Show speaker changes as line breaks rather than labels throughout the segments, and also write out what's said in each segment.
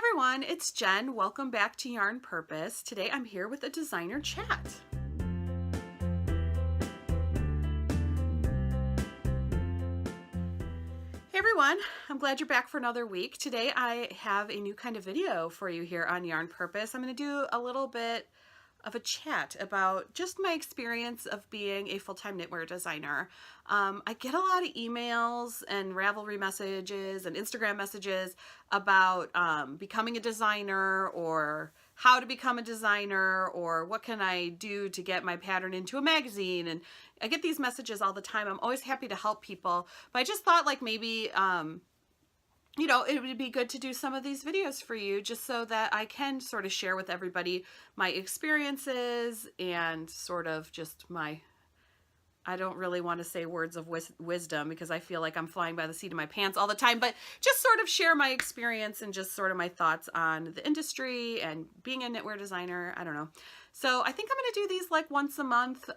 Everyone, it's Jen. Welcome back to Yarn Purpose. Today I'm here with a designer chat. Hey everyone, I'm glad you're back for another week. Today I have a new kind of video for you here on Yarn Purpose. I'm going to do a little bit of a chat about just my experience of being a full-time knitwear designer. I get a lot of emails and Ravelry messages and Instagram messages about becoming a designer, or how to become a designer, or what can I do to get my pattern into a magazine. And I get these messages all the time. I'm always happy to help people, but I just thought like maybe it would be good to do some of these videos for you just so that I can sort of share with everybody my experiences and sort of just I don't really want to say words of wisdom because I feel like I'm flying by the seat of my pants all the time, but just sort of share my experience and just sort of my thoughts on the industry and being a knitwear designer. I don't know. So I think I'm going to do these like once a month.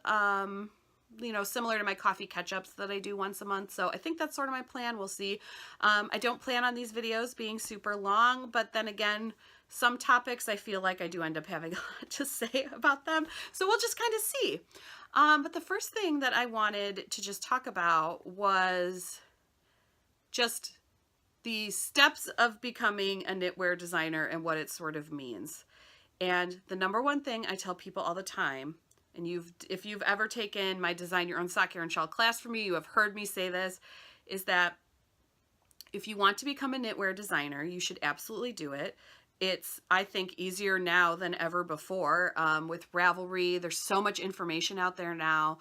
Similar to my coffee catch-ups that I do once a month. So I think that's sort of my plan. We'll see. I don't plan on these videos being super long, but then again, some topics I feel like I do end up having a lot to say about them. So we'll just kind of see. But the first thing that I wanted to just talk about was just the steps of becoming a knitwear designer and what it sort of means. And the number one thing I tell people all the time, and if you've ever taken my Design Your Own Sock Yarn Shawl class from me, you have heard me say this, is that if you want to become a knitwear designer, you should absolutely do it. It's, I think, easier now than ever before. With Ravelry, there's so much information out there now.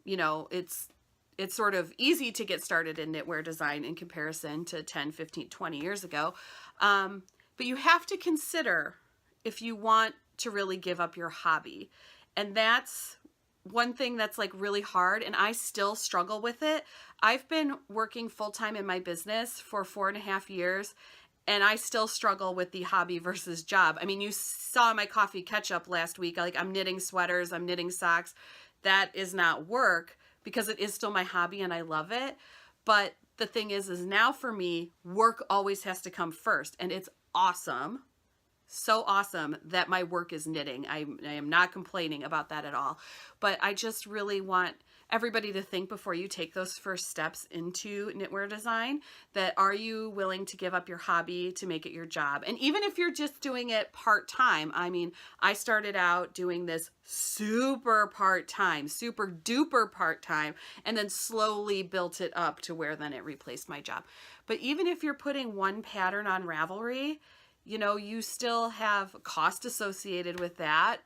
It's sort of easy to get started in knitwear design in comparison to 10, 15, 20 years ago. But you have to consider if you want to really give up your hobby. And that's one thing that's like really hard, and I still struggle with it. I've been working full-time in my business for 4.5 years, and I still struggle with the hobby versus job. I mean, you saw my coffee catch-up last week. Like, I'm knitting sweaters, I'm knitting socks. That is not work because it is still my hobby and I love it. But the thing is now for me, work always has to come first, and it's awesome. So awesome that my work is knitting. I am not complaining about that at all. But I just really want everybody to think before you take those first steps into knitwear design, that are you willing to give up your hobby to make it your job? And even if you're just doing it part-time, I mean, I started out doing this super part-time, super duper part-time, and then slowly built it up to where then it replaced my job. But even if you're putting one pattern on Ravelry, you still have cost associated with that,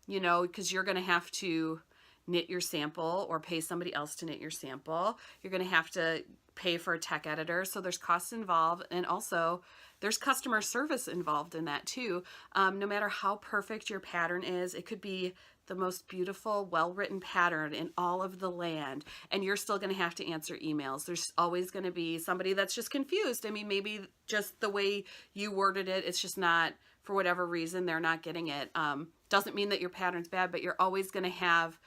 because you're going to have to knit your sample or pay somebody else to knit your sample. You're going to have to pay for a tech editor. So there's costs involved. And also there's customer service involved in that too. No matter how perfect your pattern is, it could be the most beautiful, well-written pattern in all of the land, and you're still going to have to answer emails. There's always going to be somebody that's just confused. I mean, maybe just the way you worded it, it's just not, for whatever reason, they're not getting it. Doesn't mean that your pattern's bad, but you're always going to have,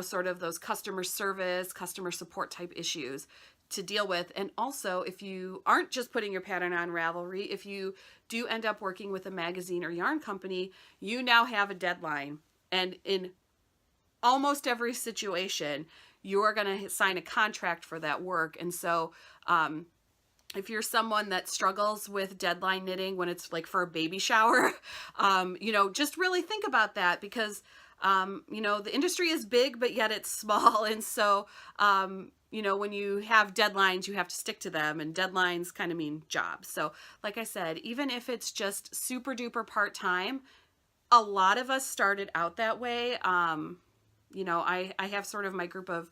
sort of those customer service, customer support type issues to deal with. And also, if you aren't just putting your pattern on Ravelry, if you do end up working with a magazine or yarn company, you now have a deadline. And in almost every situation, you are going to sign a contract for that work. And so if you're someone that struggles with deadline knitting when it's like for a baby shower, just really think about that, because, the industry is big, but yet it's small. And so, when you have deadlines, you have to stick to them, and deadlines kind of mean jobs. So like I said, even if it's just super duper part-time, a lot of us started out that way. I have sort of my group of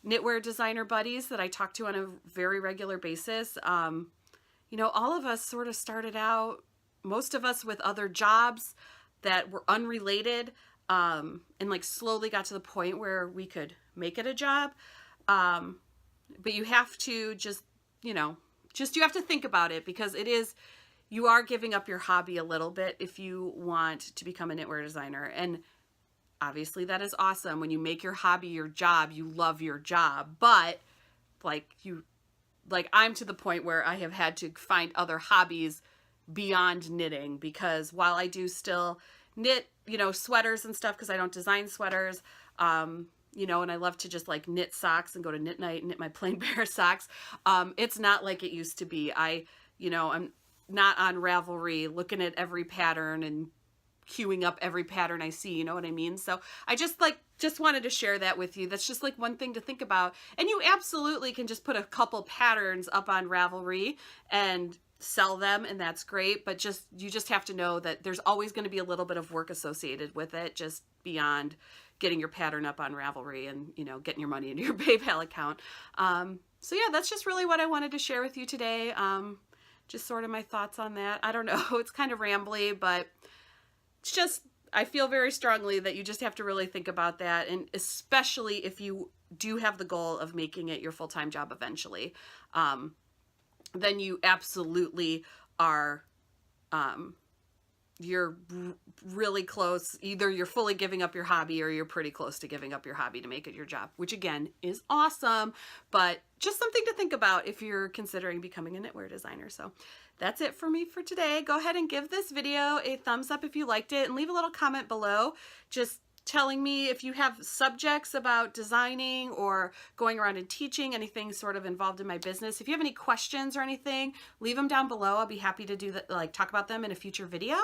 knitwear designer buddies that I talk to on a very regular basis. All of us sort of started out, most of us with other jobs that were unrelated, and like slowly got to the point where we could make it a job. But you have to you have to think about it, because you are giving up your hobby a little bit if you want to become a knitwear designer. And obviously that is awesome. When you make your hobby your job, you love your job, but like like, I'm to the point where I have had to find other hobbies beyond knitting, because while I do still knit, you know, sweaters and stuff, because I don't design sweaters, you know, and I love to just like knit socks and go to knit night and knit my plain bare socks. It's not like it used to be. You know, I'm not on Ravelry looking at every pattern and queuing up every pattern I see, you know what I mean? So I just wanted to share that with you. That's just like one thing to think about. And you absolutely can just put a couple patterns up on Ravelry and sell them, and that's great, but you just have to know that there's always going to be a little bit of work associated with it, just beyond getting your pattern up on Ravelry and, you know, getting your money into your PayPal account. So yeah, that's just really what I wanted to share with you today. Just sort of my thoughts on that. I don't know, it's kind of rambly, but it's just, I feel very strongly that you just have to really think about that, and especially if you do have the goal of making it your full-time job eventually, then you absolutely are, you're really close. Either you're fully giving up your hobby or you're pretty close to giving up your hobby to make it your job, which again is awesome, but just something to think about if you're considering becoming a knitwear designer. So that's it for me for today. Go ahead and give this video a thumbs up if you liked it, and leave a little comment below just telling me if you have subjects about designing or going around and teaching, anything sort of involved in my business. If you have any questions or anything, leave them down below. I'll be happy to do that, like talk about them in a future video.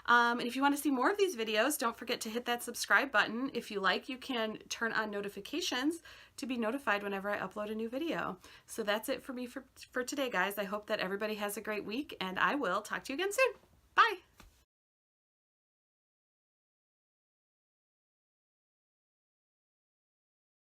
And if you want to see more of these videos, don't forget to hit that subscribe button. If you like, you can turn on notifications to be notified whenever I upload a new video. So that's it for me for today, guys. I hope that everybody has a great week, and I will talk to you again soon. Bye.